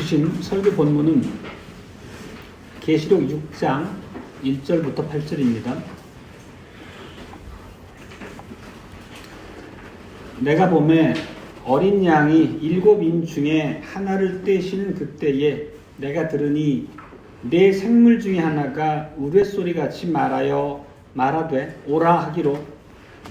주신 설교 본문은 계시록 6장 1절부터 8절입니다. 내가 보매 어린 양이 7인 중에 하나를 떼시는 그때에 내가 들으니 네 생물 중에 하나가 우레소리같이 말하되 오라 하기로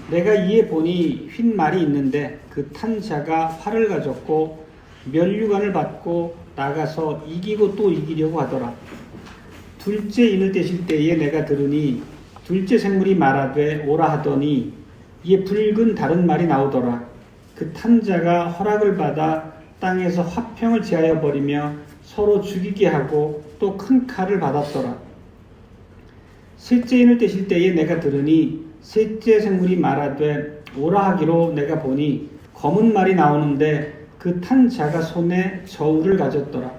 내가 이에 보니 휜 말이 있는데 그 탄 자가 활을 가졌고 면류관을 받고 나가서 이기고 또 이기려고 하더라. 둘째 인을 떼실 때에 내가 들으니 둘째 생물이 말하되 오라 하더니 이에 붉은 다른 말이 나오더라. 그 탄 자가 허락을 받아 땅에서 화평을 제하여 버리며 서로 죽이게 하고 또 큰 칼을 받았더라. 셋째 인을 떼실 때에 내가 들으니 셋째 생물이 말하되 오라 하기로 내가 보니 검은 말이 나오는데 그 탄 자가 손에 저울을 가졌더라.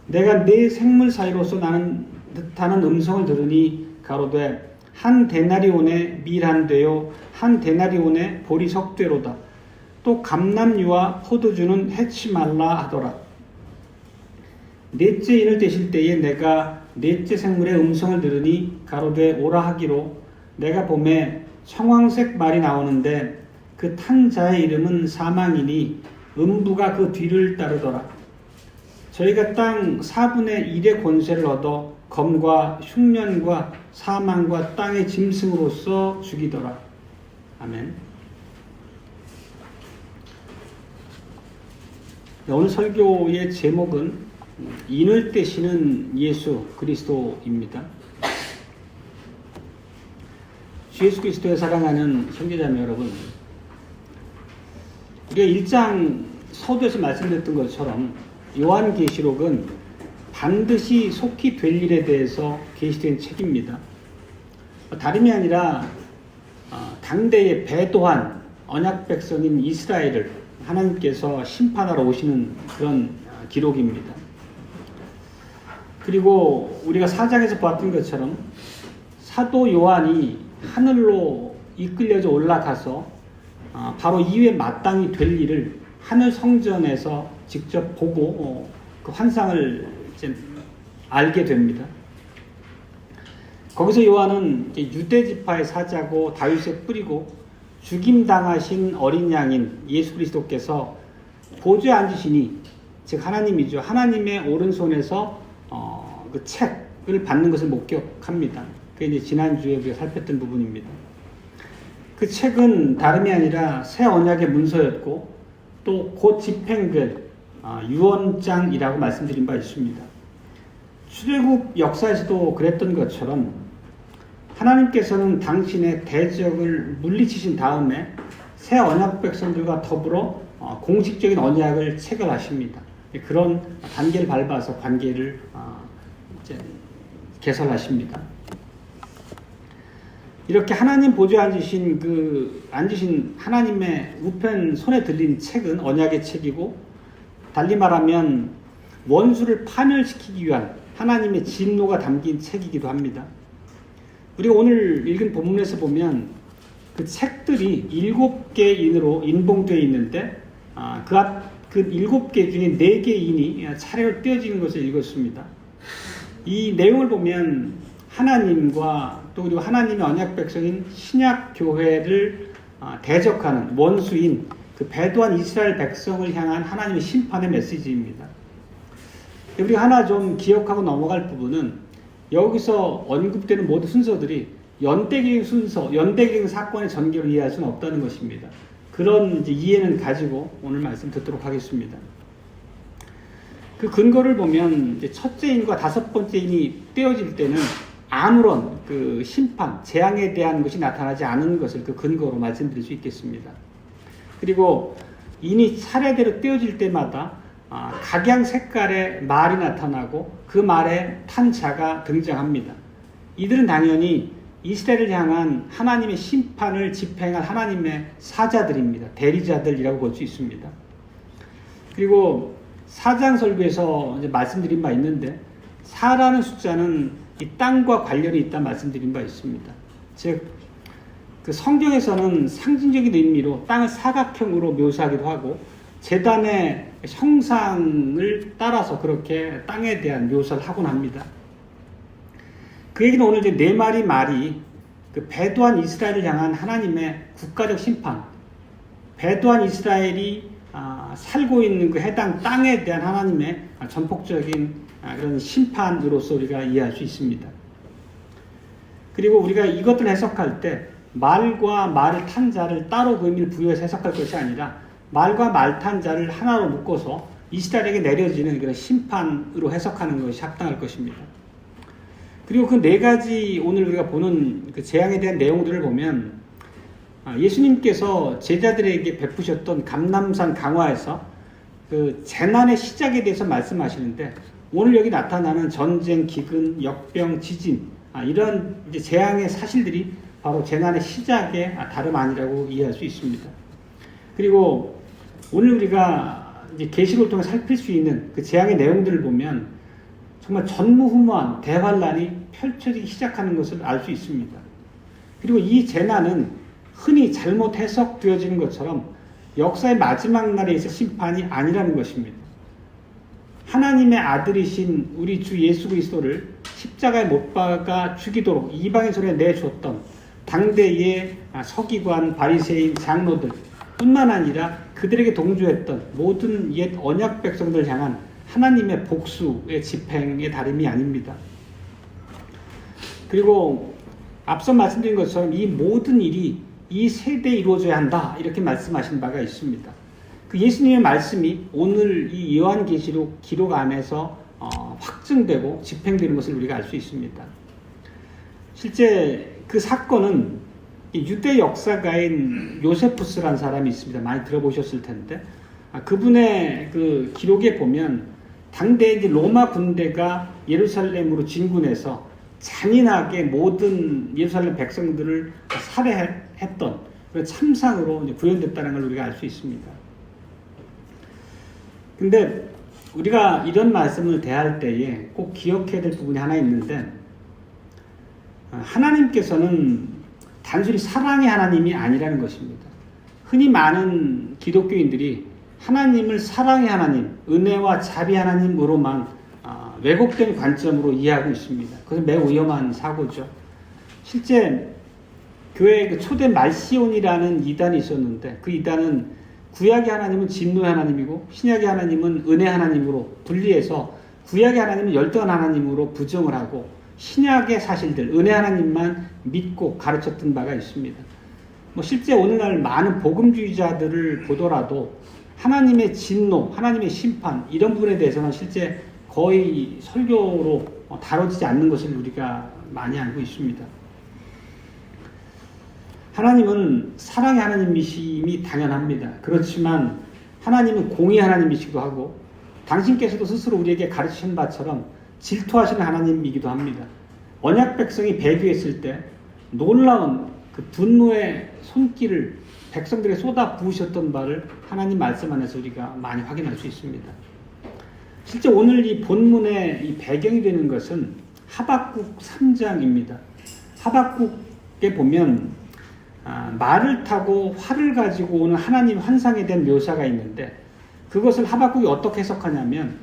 내가 네 생물 사이로서 나는 듯하는 음성을 들으니 가로되 한 데나리온에 밀 한 되요 한 데나리온에 보리 석 되로다. 또 감람유와 포도주는 해치 말라 하더라. 넷째 인을 떼실 때에 내가 넷째 생물의 음성을 들으니 가로되 오라 하기로 내가 보매 청황색 말이 나오는데 그 탄 자의 이름은 사망이니 음부가 그 뒤를 따르더라. 저희가 땅 4분의 1의 권세를 얻어 검과 흉년과 사망과 땅의 짐승으로서 죽이더라. 아멘. 오늘 설교의 제목은 인을 떼시는 예수 그리스도입니다. 주 예수 그리스도의 사랑하는 형제자매 여러분, 우리가 1장 서두에서 말씀드렸던 것처럼 요한계시록은 반드시 속히 될 일에 대해서 계시된 책입니다. 다름이 아니라 당대의 배도한 언약 백성인 이스라엘을 하나님께서 심판하러 오시는 그런 기록입니다. 그리고 우리가 4장에서 보았던 것처럼 사도 요한이 하늘로 이끌려져 올라가서 바로 이후에 마땅히 될 일을 하늘 성전에서 직접 보고 그 환상을 이제 알게 됩니다. 거기서 요한은 유대 지파의 사자고 다윗의 뿌리고 죽임당하신 어린 양인 예수 그리스도께서 보좌에 앉으시니, 즉 하나님이죠. 하나님의 오른손에서 그 책을 받는 것을 목격합니다. 그게 이제 지난주에 우리가 살폈던 부분입니다. 그 책은 다름이 아니라 새 언약의 문서였고 또 곧 집행될 유언장이라고 말씀드린 바 있습니다. 출애굽 역사에서도 그랬던 것처럼 하나님께서는 당신의 대적을 물리치신 다음에 새 언약 백성들과 더불어 공식적인 언약을 체결하십니다. 그런 단계를 밟아서 관계를 이제 개설하십니다. 이렇게 하나님 보좌에 앉으신 하나님의 우편 손에 들린 책은 언약의 책이고, 달리 말하면 원수를 파멸시키기 위한 하나님의 진노가 담긴 책이기도 합니다. 우리가 오늘 읽은 본문에서 보면 그 책들이 7개의 인으로 인봉되어 있는데 그 7개 중에 4개의 인이 차례로 떼어지는 것을 읽었습니다. 이 내용을 보면 하나님과 또 그리고 하나님의 언약 백성인 신약 교회를 대적하는 원수인 그 배도한 이스라엘 백성을 향한 하나님의 심판의 메시지입니다. 우리가 하나 좀 기억하고 넘어갈 부분은 여기서 언급되는 모든 순서들이 연대기행 순서, 연대기행 사건의 전개로 이해할 수는 없다는 것입니다. 그런 이제 이해는 가지고 오늘 말씀 듣도록 하겠습니다. 그 근거를 보면 이제 첫째 인과 다섯 번째 인이 떼어질 때는 아무런 그 심판, 재앙에 대한 것이 나타나지 않은 것을 그 근거로 말씀드릴 수 있겠습니다. 그리고 인이 차례대로 떼어질 때마다 각양 색깔의 말이 나타나고 그 말에 탄 자가 등장합니다. 이들은 당연히 이스라엘을 향한 하나님의 심판을 집행할 하나님의 사자들입니다. 대리자들이라고 볼 수 있습니다. 그리고 4장 설교에서 이제 말씀드린 바 있는데 4라는 숫자는 이 땅과 관련이 있다 말씀드린 바 있습니다. 즉, 그 성경에서는 상징적인 의미로 땅을 사각형으로 묘사하기도 하고 제단의 형상을 따라서 그렇게 땅에 대한 묘사를 하곤 합니다. 그 얘기는 오늘 이제 네 마리 말이 그 배도한 이스라엘을 향한 하나님의 국가적 심판, 배도한 이스라엘이 살고 있는 그 해당 땅에 대한 하나님의 전폭적인 그런 심판으로서 우리가 이해할 수 있습니다. 그리고 우리가 이것들을 해석할 때 말과 말을 탄 자를 따로 그 의미를 부여해서 해석할 것이 아니라 말과 말 탄 자를 하나로 묶어서 이스라엘에게 내려지는 그런 심판으로 해석하는 것이 합당할 것입니다. 그리고 그 네 가지 오늘 우리가 보는 그 재앙에 대한 내용들을 보면 예수님께서 제자들에게 베푸셨던 감람산 강화에서 그 재난의 시작에 대해서 말씀하시는데 오늘 여기 나타나는 전쟁, 기근, 역병, 지진 이런 이제 재앙의 사실들이 바로 재난의 시작의 다름 아니라고 이해할 수 있습니다. 그리고 오늘 우리가 이제 계시록을 통해 살필 수 있는 그 재앙의 내용들을 보면 정말 전무후무한 대환란이 펼쳐지기 시작하는 것을 알 수 있습니다. 그리고 이 재난은 흔히 잘못 해석되어지는 것처럼 역사의 마지막 날에 있을 심판이 아니라는 것입니다. 하나님의 아들이신 우리 주 예수 그리스도를 십자가에 못 박아 죽이도록 이방인 손에 내줬던 당대의 서기관, 바리새인, 장로들 뿐만 아니라 그들에게 동조했던 모든 옛 언약 백성들 향한 하나님의 복수의 집행의 다름이 아닙니다. 그리고 앞서 말씀드린 것처럼 이 모든 일이 이 세대에 이루어져야 한다 이렇게 말씀하신 바가 있습니다. 그 예수님의 말씀이 오늘 이 요한계시록 기록 안에서 확증되고 집행되는 것을 우리가 알 수 있습니다. 실제 그 사건은 유대 역사가인 요세푸스라는 사람이 있습니다. 많이 들어보셨을 텐데 그분의 그 기록에 보면 당대 이제 로마 군대가 예루살렘으로 진군해서 잔인하게 모든 예루살렘 백성들을 살해했던 그런 참상으로 구현됐다는 걸 우리가 알 수 있습니다. 근데 우리가 이런 말씀을 대할 때에 꼭 기억해야 될 부분이 하나 있는데 하나님께서는 단순히 사랑의 하나님이 아니라는 것입니다. 흔히 많은 기독교인들이 하나님을 사랑의 하나님, 은혜와 자비 하나님으로만 왜곡된 관점으로 이해하고 있습니다. 그것은 매우 위험한 사고죠. 실제 교회에 그 초대 말시온이라는 이단이 있었는데 그 이단은 구약의 하나님은 진노의 하나님이고 신약의 하나님은 은혜 하나님으로 분리해서 구약의 하나님은 열등한 하나님으로 부정을 하고 신약의 사실들, 은혜 하나님만 믿고 가르쳤던 바가 있습니다. 실제 오늘날 많은 복음주의자들을 보더라도 하나님의 진노, 하나님의 심판 이런 부분에 대해서는 실제 거의 설교로 다뤄지지 않는 것을 우리가 많이 알고 있습니다. 하나님은 사랑의 하나님이심이 당연합니다. 그렇지만 하나님은 공의 하나님이시기도 하고 당신께서도 스스로 우리에게 가르치신 바처럼 질투하시는 하나님이기도 합니다. 언약 백성이 배교했을 때 놀라운 그 분노의 손길을 백성들에게 쏟아 부으셨던 바를 하나님 말씀 안에서 우리가 많이 확인할 수 있습니다. 실제 오늘 이 본문의 이 배경이 되는 것은 하박국 3장입니다. 하박국에 보면 말을 타고 활을 가지고 오는 하나님 환상에 대한 묘사가 있는데 그것을 하박국이 어떻게 해석하냐면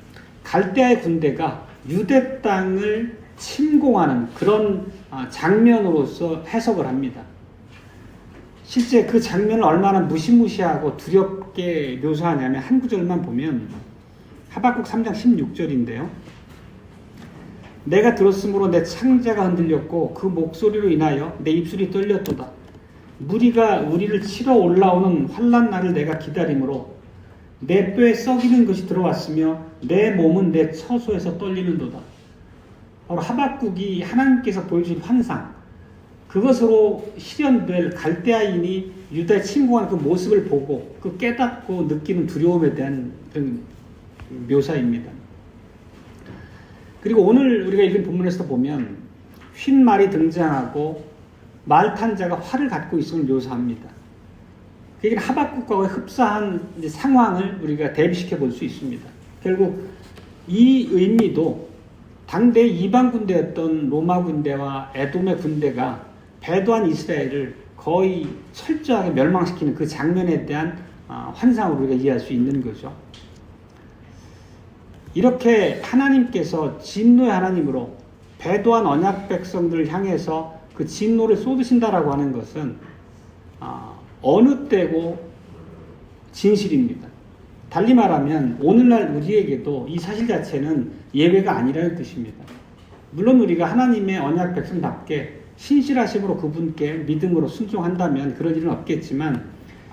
갈대아의 군대가 유대 땅을 침공하는 그런 장면으로서 해석을 합니다. 실제 그 장면을 얼마나 무시무시하고 두렵게 묘사하냐면 한 구절만 보면 하박국 3장 16절인데요. 내가 들었으므로 내 창자가 흔들렸고 그 목소리로 인하여 내 입술이 떨렸도다. 무리가 우리를 치러 올라오는 환난 날을 내가 기다림으로 내 뼈에 썩이는 것이 들어왔으며 내 몸은 내 처소에서 떨리는도다. 바로 하박국이 하나님께서 보여주신 환상 그것으로 실현될 갈대아인이 유다에 침공하는 그 모습을 보고 그 깨닫고 느끼는 두려움에 대한 그런 묘사입니다. 그리고 오늘 우리가 읽은 본문에서 보면 흰 말이 등장하고 말 탄 자가 활을 갖고 있음을 묘사합니다. 그게 하박국과 흡사한 상황을 우리가 대비시켜 볼 수 있습니다. 결국 이 의미도 당대 이방 군대였던 로마 군대와 에돔의 군대가 배도한 이스라엘을 거의 철저하게 멸망시키는 그 장면에 대한 환상으로 우리가 이해할 수 있는 거죠. 이렇게 하나님께서 진노의 하나님으로 배도한 언약 백성들을 향해서 그 진노를 쏟으신다라고 하는 것은 어느 때고 진실입니다. 달리 말하면 오늘날 우리에게도 이 사실 자체는 예외가 아니라는 뜻입니다. 물론 우리가 하나님의 언약 백성답게 신실하심으로 그분께 믿음으로 순종한다면 그런 일은 없겠지만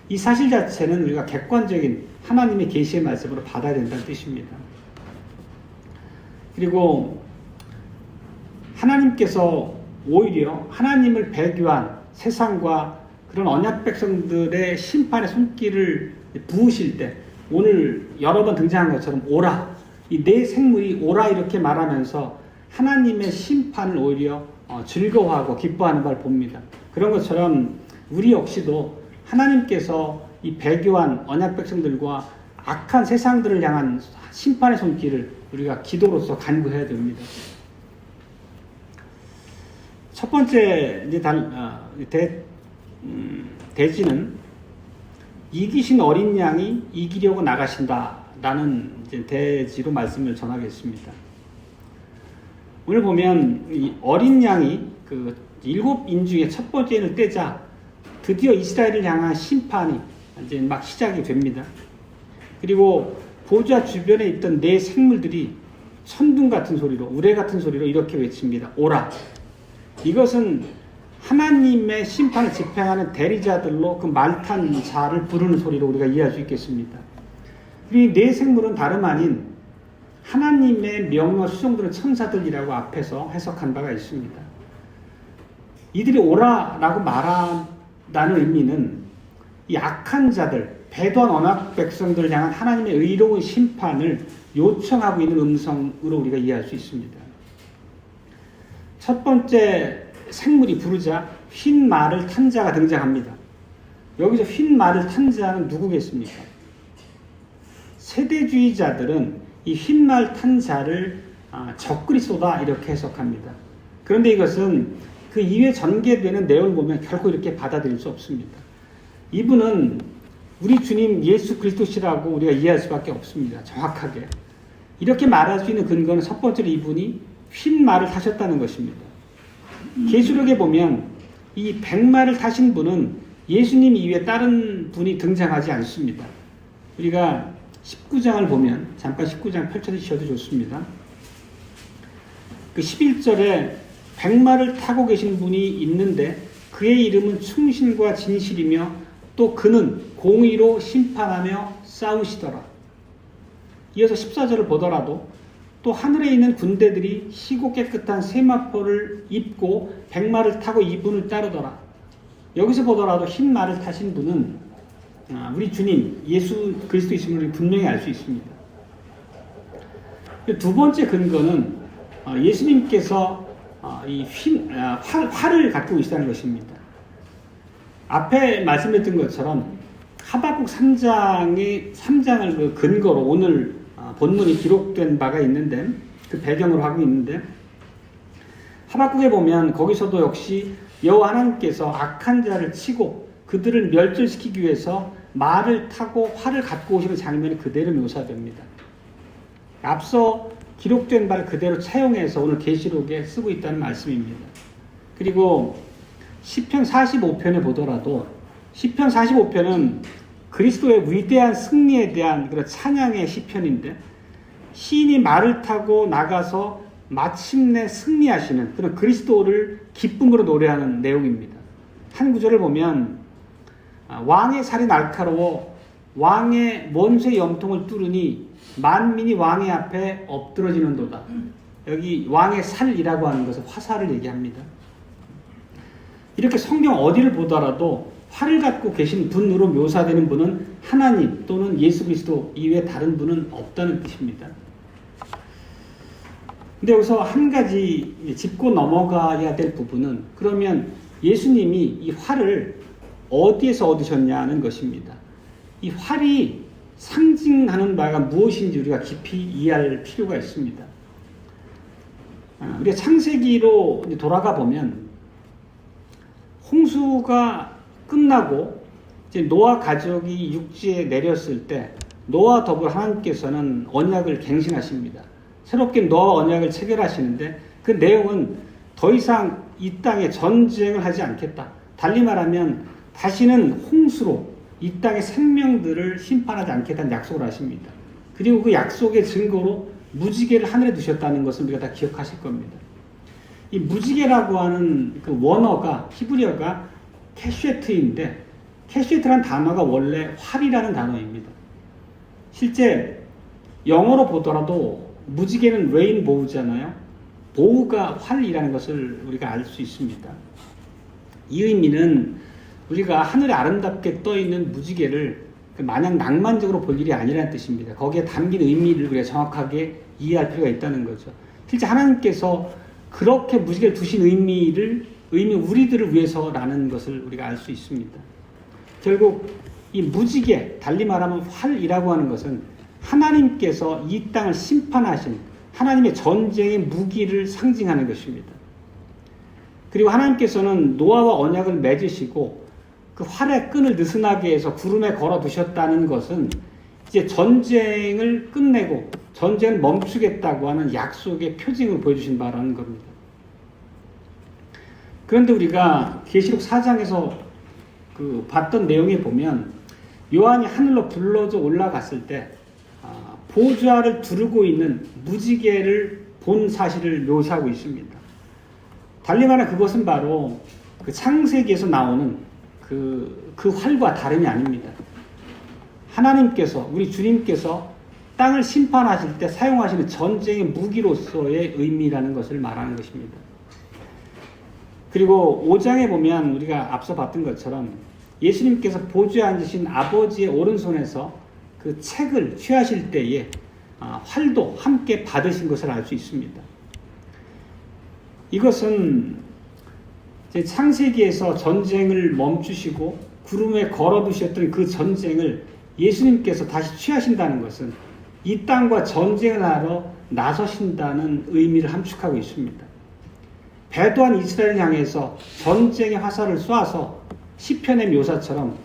이 사실 자체는 우리가 객관적인 하나님의 계시의 말씀으로 받아야 된다는 뜻입니다. 그리고 하나님께서 오히려 하나님을 배교한 세상과 그런 언약 백성들의 심판의 손길을 부으실 때 오늘 여러 번 등장한 것처럼 오라, 이 네 생물이 오라 이렇게 말하면서 하나님의 심판을 오히려 즐거워하고 기뻐하는 걸 봅니다. 그런 것처럼 우리 역시도 하나님께서 이 배교한 언약 백성들과 악한 세상들을 향한 심판의 손길을 우리가 기도로서 간구해야 됩니다. 첫 번째 대지는 이기신 어린 양이 이기려고 나가신다라는 대지로 말씀을 전하겠습니다. 오늘 보면 이 어린 양이 그 7인 중에 첫 번째를 떼자 드디어 이스라엘을 향한 심판이 이제 막 시작이 됩니다. 그리고 보좌 주변에 있던 네 생물들이 천둥 같은 소리로, 우레 같은 소리로 이렇게 외칩니다. 오라. 이것은 하나님의 심판을 집행하는 대리자들로 그 말탄 자를 부르는 소리로 우리가 이해할 수 있겠습니다. 이 네 생물은 다름 아닌 하나님의 명령을 수종드는 천사들이라고 앞에서 해석한 바가 있습니다. 이들이 오라라고 말한다는 의미는 이 악한 자들, 배도한 언약 백성들을 향한 하나님의 의로운 심판을 요청하고 있는 음성으로 우리가 이해할 수 있습니다. 첫 번째 생물이 부르자 흰 말을 탄 자가 등장합니다. 여기서 흰 말을 탄 자는 누구겠습니까? 세대주의자들은 이 흰 말 탄 자를 적그리스도다 이렇게 해석합니다. 그런데 이것은 그 이후에 전개되는 내용을 보면 결코 이렇게 받아들일 수 없습니다. 이분은 우리 주님 예수 그리스도시라고 우리가 이해할 수밖에 없습니다. 정확하게. 이렇게 말할 수 있는 근거는 첫 번째로 이분이 흰 말을 타셨다는 것입니다. 계시록에 보면 이 백마를 타신 분은 예수님 이외에 다른 분이 등장하지 않습니다. 우리가 19장을 보면 잠깐 19장 펼쳐주셔도 좋습니다. 그 11절에 백마를 타고 계신 분이 있는데 그의 이름은 충신과 진실이며 또 그는 공의로 심판하며 싸우시더라. 이어서 14절을 보더라도 또 하늘에 있는 군대들이 희고 깨끗한 세마포를 입고 백마를 타고 이분을 따르더라. 여기서 보더라도 흰 말을 타신 분은 우리 주님 예수 그리스도이심을 분명히 알 수 있습니다. 두 번째 근거는 예수님께서 이 활을 갖고 계시다는 것입니다. 앞에 말씀드렸던 것처럼 하박국 3장을 그 근거로 오늘 본문이 기록된 바가 있는데 그 배경으로 하고 있는데 하박국에 보면 거기서도 역시 여호와 하나님께서 악한 자를 치고 그들을 멸절시키기 위해서 말을 타고 활을 갖고 오시는 장면이 그대로 묘사됩니다. 앞서 기록된 바를 그대로 차용해서 오늘 계시록에 쓰고 있다는 말씀입니다. 그리고 시편 45편에 보더라도 시편 45편은 그리스도의 위대한 승리에 대한 그런 찬양의 시편인데 시인이 말을 타고 나가서 마침내 승리하시는 그런 그리스도를 기쁨으로 노래하는 내용입니다. 한 구절을 보면 왕의 살이 날카로워 왕의 원수의 염통을 뚫으니 만민이 왕의 앞에 엎드러지는도다. 여기 왕의 살이라고 하는 것은 화살을 얘기합니다. 이렇게 성경 어디를 보더라도 활을 갖고 계신 분으로 묘사되는 분은 하나님 또는 예수 그리스도 이외에 다른 분은 없다는 뜻입니다. 근데 여기서 한 가지 짚고 넘어가야 될 부분은 그러면 예수님이 이 활을 어디에서 얻으셨냐는 것입니다. 이 활이 상징하는 바가 무엇인지 우리가 깊이 이해할 필요가 있습니다. 우리가 창세기로 돌아가 보면 홍수가 끝나고 이제 노아 가족이 육지에 내렸을 때 노아와 더불어 하나님께서는 언약을 갱신하십니다. 새롭게 노아와 언약을 체결하시는데 그 내용은 더 이상 이 땅에 전쟁을 하지 않겠다. 달리 말하면 다시는 홍수로 이 땅의 생명들을 심판하지 않겠다는 약속을 하십니다. 그리고 그 약속의 증거로 무지개를 하늘에 두셨다는 것을 우리가 다 기억하실 겁니다. 이 무지개라고 하는 그 원어가 히브리어가 캐쉐트인데 캐쉐트라는 단어가 원래 활이라는 단어입니다. 실제 영어로 보더라도 무지개는 레인보우잖아요. 보우가 활이라는 것을 우리가 알 수 있습니다. 이 의미는 우리가 하늘에 아름답게 떠있는 무지개를 마냥 낭만적으로 볼 일이 아니라는 뜻입니다. 거기에 담긴 의미를 우리가 정확하게 이해할 필요가 있다는 거죠. 실제 하나님께서 그렇게 무지개를 두신 의미 우리들을 위해서라는 것을 우리가 알 수 있습니다. 결국 이 무지개, 달리 말하면 활이라고 하는 것은 하나님께서 이 땅을 심판하신 하나님의 전쟁의 무기를 상징하는 것입니다. 그리고 하나님께서는 노아와 언약을 맺으시고 그 활의 끈을 느슨하게 해서 구름에 걸어 두셨다는 것은 이제 전쟁을 끝내고 전쟁을 멈추겠다고 하는 약속의 표징을 보여주신 바라는 겁니다. 그런데 우리가 계시록 4장에서 그 봤던 내용에 보면 요한이 하늘로 불러져 올라갔을 때 보좌를 두르고 있는 무지개를 본 사실을 묘사하고 있습니다. 달리 말하면 그것은 바로 그 창세기에서 나오는 그 활과 다름이 아닙니다. 하나님께서, 우리 주님께서 땅을 심판하실 때 사용하시는 전쟁의 무기로서의 의미라는 것을 말하는 것입니다. 그리고 5장에 보면 우리가 앞서 봤던 것처럼 예수님께서 보좌에 앉으신 아버지의 오른손에서 그 책을 취하실 때에 활도 함께 받으신 것을 알 수 있습니다. 이것은 이제 창세기에서 전쟁을 멈추시고 구름에 걸어두셨던 그 전쟁을 예수님께서 다시 취하신다는 것은 이 땅과 전쟁을 하러 나서신다는 의미를 함축하고 있습니다. 배도한 이스라엘을 향해서 전쟁의 화살을 쏴서 시편의 묘사처럼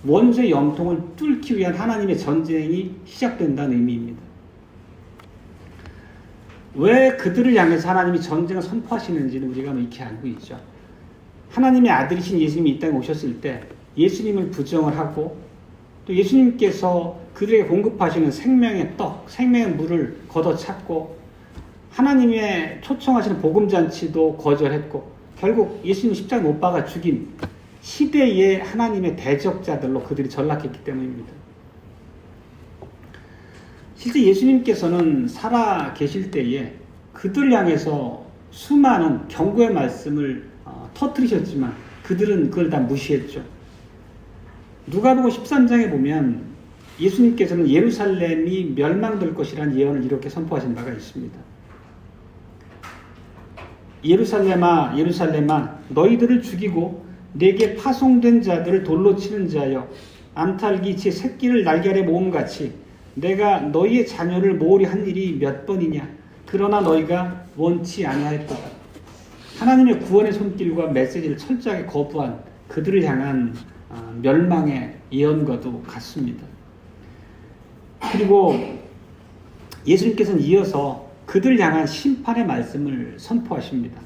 원수의 염통을 뚫기 위한 하나님의 전쟁이 시작된다는 의미입니다. 왜 그들을 향해서 하나님이 전쟁을 선포하시는지는 우리가 익히 알고 있죠. 하나님의 아들이신 예수님이 이 땅에 오셨을 때 예수님을 부정을 하고 또 예수님께서 그들에게 공급하시는 생명의 떡, 생명의 물을 걷어찼고 하나님의 초청하시는 복음잔치도 거절했고 결국 예수님 십자가에 못 박아 죽인 시대의 하나님의 대적자들로 그들이 전락했기 때문입니다. 실제 예수님께서는 살아 계실 때에 그들 향해서 수많은 경고의 말씀을 터뜨리셨지만 그들은 그걸 다 무시했죠. 누가복음 13장에 보면 예수님께서는 예루살렘이 멸망될 것이라는 예언을 이렇게 선포하신 바가 있습니다. 예루살렘아 예루살렘아 너희들을 죽이고 내게 파송된 자들을 돌로 치는 자여 암탉이 제 새끼를 날개 아래 모음같이 내가 너희의 자녀를 모으려 한 일이 몇 번이냐 그러나 너희가 원치 아니하였도다. 하나님의 구원의 손길과 메시지를 철저하게 거부한 그들을 향한 멸망의 예언과도 같습니다. 그리고 예수님께서는 이어서 그들 향한 심판의 말씀을 선포하십니다.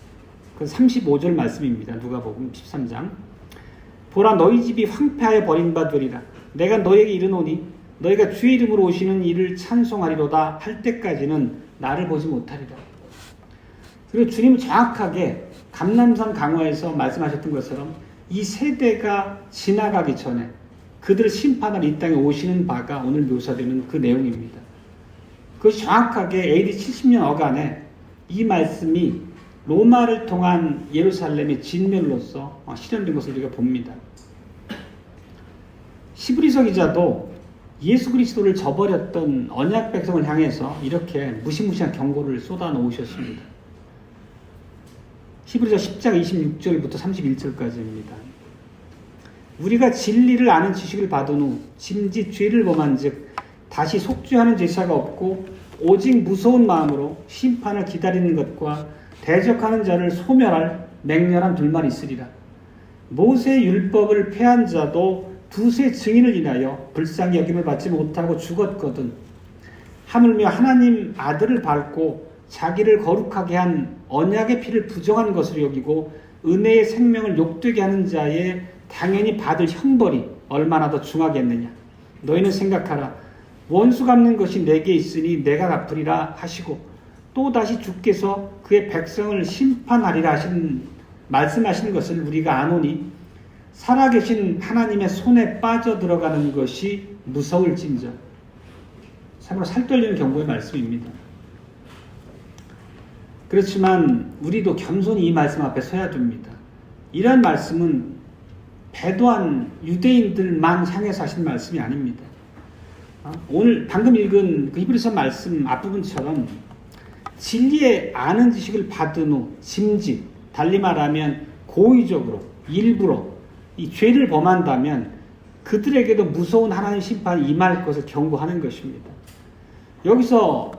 그 35절 말씀입니다. 누가복음 13장. 보라 너희 집이 황폐하여 버린 바 되리라. 내가 너희에게 이르노니 너희가 주의 이름으로 오시는 이를 찬송하리로다 할 때까지는 나를 보지 못하리라. 그리고 주님은 정확하게 감람산 강화에서 말씀하셨던 것처럼 이 세대가 지나가기 전에 그들을 심판할 이 땅에 오시는 바가 오늘 묘사되는 그 내용입니다. 그것이 정확하게 AD 70년 어간에 이 말씀이 로마를 통한 예루살렘의 진멸로서 실현된 것을 우리가 봅니다. 히브리서 기자도 예수 그리스도를 저버렸던 언약 백성을 향해서 이렇게 무시무시한 경고를 쏟아놓으셨습니다. 히브리서 10장 26절부터 31절까지입니다. 우리가 진리를 아는 지식을 받은 후 짐짓 죄를 범한 즉 다시 속죄하는 제사가 없고 오직 무서운 마음으로 심판을 기다리는 것과 대적하는 자를 소멸할 맹렬한 불만이 있으리라. 모세의 율법을 폐한 자도 두세 증인을 인하여 불쌍히 여김을 받지 못하고 죽었거든 하물며 하나님 아들을 밟고 자기를 거룩하게 한 언약의 피를 부정한 것으로 여기고 은혜의 생명을 욕되게 하는 자의 당연히 받을 형벌이 얼마나 더 중하겠느냐. 너희는 생각하라. 원수 갚는 것이 내게 있으니 내가 갚으리라 하시고 또다시 주께서 그의 백성을 심판하리라 말씀하신 것을 우리가 아노니 살아계신 하나님의 손에 빠져들어가는 것이 무서울진저. 참으로 살떨리는 경고의 말씀입니다. 그렇지만 우리도 겸손히 이 말씀 앞에 서야 됩니다. 이러한 말씀은 배도한 유대인들만 향해서 하신 말씀이 아닙니다. 오늘 방금 읽은 그 히브리서 말씀 앞부분처럼 진리의 아는 지식을 받은 후 짐짓, 달리 말하면 고의적으로 일부러 이 죄를 범한다면 그들에게도 무서운 하나님 심판이 임할 것을 경고하는 것입니다. 여기서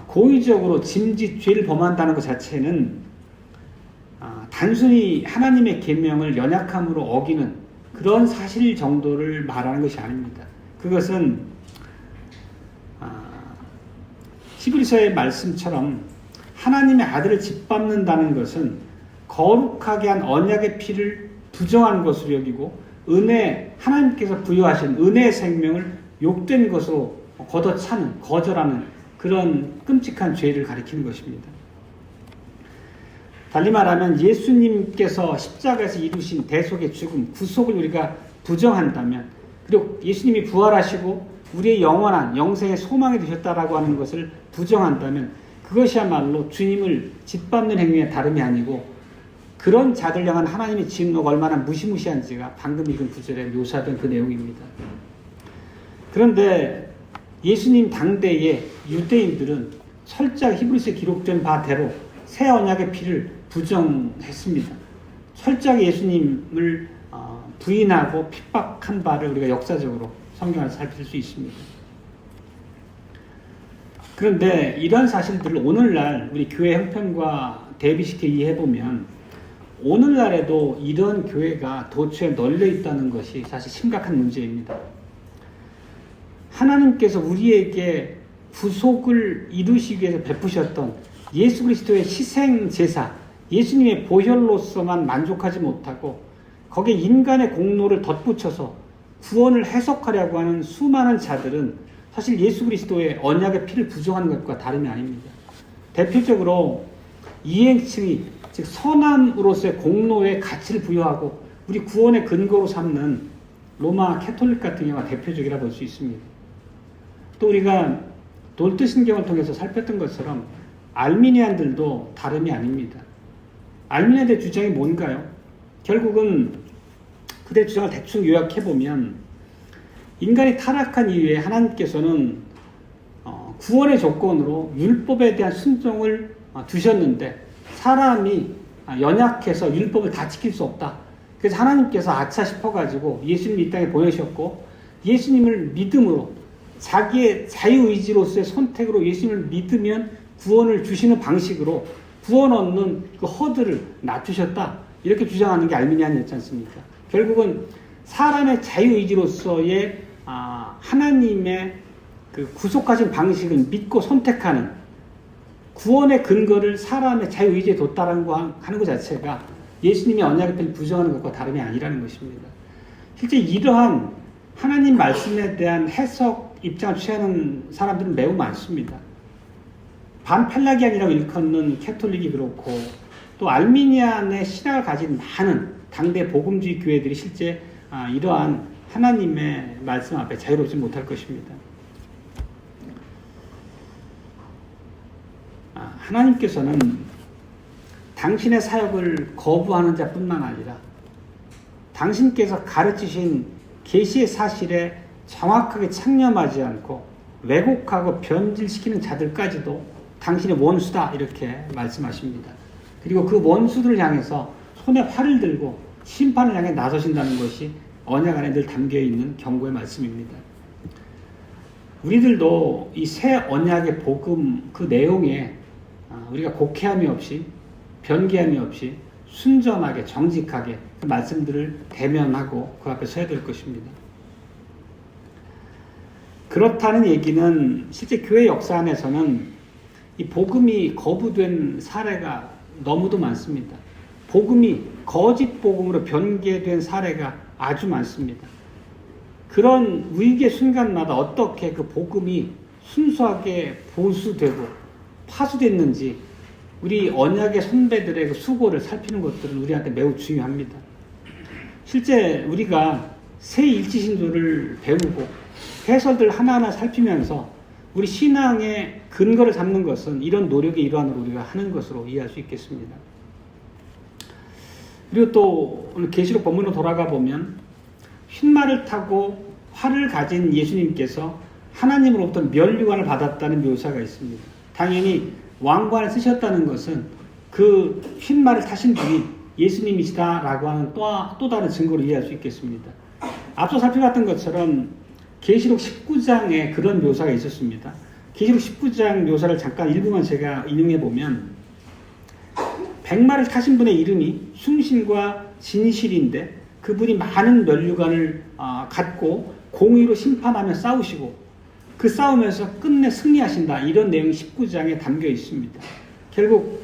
고의적으로 짐짓 죄를 범한다는 것 자체는 단순히 하나님의 계명을 연약함으로 어기는 그런 사실 정도를 말하는 것이 아닙니다. 그것은 히브리서의 말씀처럼 하나님의 아들을 짓밟는다는 것은 거룩하게 한 언약의 피를 부정한 것으로 여기고 하나님께서 부여하신 은혜의 생명을 욕된 것으로 걷어차는, 거절하는 그런 끔찍한 죄를 가리키는 것입니다. 달리 말하면 예수님께서 십자가에서 이루신 대속의 죽음, 구속을 우리가 부정한다면, 그리고 예수님이 부활하시고 우리의 영원한 영생의 소망이 되셨다라고 하는 것을 부정한다면 그것이야말로 주님을 짓밟는 행위의 다름이 아니고 그런 자들 향한 하나님의 진노가 얼마나 무시무시한지가 방금 읽은 구절에 묘사된 그 내용입니다. 그런데 예수님 당대의 유대인들은 철저히 히브리서에 기록된 바대로 새 언약의 피를 부정했습니다. 철저하게 예수님을 부인하고 핍박한 바를 우리가 역사적으로 성경에서 살필 수 있습니다. 그런데 이런 사실들을 오늘날 우리 교회 형편과 대비시켜 이해해보면 오늘날에도 이런 교회가 도처에 널려 있다는 것이 사실 심각한 문제입니다. 하나님께서 우리에게 구속을 이루시기 위해서 베푸셨던 예수 그리스도의 희생 제사, 예수님의 보혈로서만 만족하지 못하고 거기에 인간의 공로를 덧붙여서 구원을 해석하려고 하는 수많은 자들은 사실 예수 그리스도의 언약의 피를 부정하는 것과 다름이 아닙니다. 대표적으로 이행층이 즉 선함으로서의 공로의 가치를 부여하고 우리 구원의 근거로 삼는 로마 캐톨릭 같은 경우가 대표적이라 볼 수 있습니다. 또 우리가 돌트신경을 통해서 살폈던 것처럼 알미니안들도 다름이 아닙니다. 알미니안의 주장이 뭔가요? 결국은 그들의 주장을 대충 요약해보면 인간이 타락한 이후에 하나님께서는 구원의 조건으로 율법에 대한 순종을 두셨는데 사람이 연약해서 율법을 다 지킬 수 없다. 그래서 하나님께서 아차 싶어가지고 예수님을 이 땅에 보내셨고 예수님을 믿음으로 자기의 자유의지로서의 선택으로 예수님을 믿으면 구원을 주시는 방식으로 구원 얻는 그 허들을 낮추셨다. 이렇게 주장하는 게 알미니안이었지 않습니까? 결국은 사람의 자유의지로서의 하나님의 그 구속하신 방식을 믿고 선택하는 구원의 근거를 사람의 자유의지에 뒀다는 거 하는 것 자체가 예수님의 언약의 피를 부정하는 것과 다름이 아니라는 것입니다. 실제 이러한 하나님 말씀에 대한 해석 입장을 취하는 사람들은 매우 많습니다. 반펠라기안이라고 일컫는 캐톨릭이 그렇고 또 알미니안의 신학을 가진 많은 당대 복음주의 교회들이 실제 이러한 하나님의 말씀 앞에 자유롭지 못할 것입니다. 하나님께서는 당신의 사역을 거부하는 자뿐만 아니라 당신께서 가르치신 계시의 사실에 정확하게 창념하지 않고 왜곡하고 변질시키는 자들까지도 당신의 원수다 이렇게 말씀하십니다. 그리고 그 원수들을 향해서 손에 활을 들고 심판을 향해 나서신다는 것이 언약 안에 늘 담겨있는 경고의 말씀입니다. 우리들도 이 새 언약의 복음 그 내용에 우리가 곡해함이 없이 변개함이 없이 순전하게 정직하게 그 말씀들을 대면하고 그 앞에 서야 될 것입니다. 그렇다는 얘기는 실제 교회 역사 안에서는 이 복음이 거부된 사례가 너무도 많습니다. 복음이 거짓 복음으로 변개된 사례가 아주 많습니다. 그런 위기의 순간마다 어떻게 그 복음이 순수하게 보수되고 파수됐는지 우리 언약의 선배들의 그 수고를 살피는 것들은 우리한테 매우 중요합니다. 실제 우리가 새 일지신조를 배우고 해설들 하나하나 살피면서 우리 신앙의 근거를 잡는 것은 이런 노력의 일환으로 우리가 하는 것으로 이해할 수 있겠습니다. 그리고 또 오늘 계시록 본문으로 돌아가 보면 흰말을 타고 활을 가진 예수님께서 하나님으로부터 면류관을 받았다는 묘사가 있습니다. 당연히 왕관을 쓰셨다는 것은 그 흰말을 타신 분이 예수님이시다라고 하는 또 다른 증거로 이해할 수 있겠습니다. 앞서 살펴봤던 것처럼 계시록 19장에 그런 묘사가 있었습니다. 계시록 19장 묘사를 잠깐 일부만 제가 인용해 보면 백마를 타신 분의 이름이 충신과 진실인데 그분이 많은 면류관을 갖고 공의로 심판하며 싸우시고 그 싸움에서 끝내 승리하신다. 이런 내용이 19장에 담겨 있습니다. 결국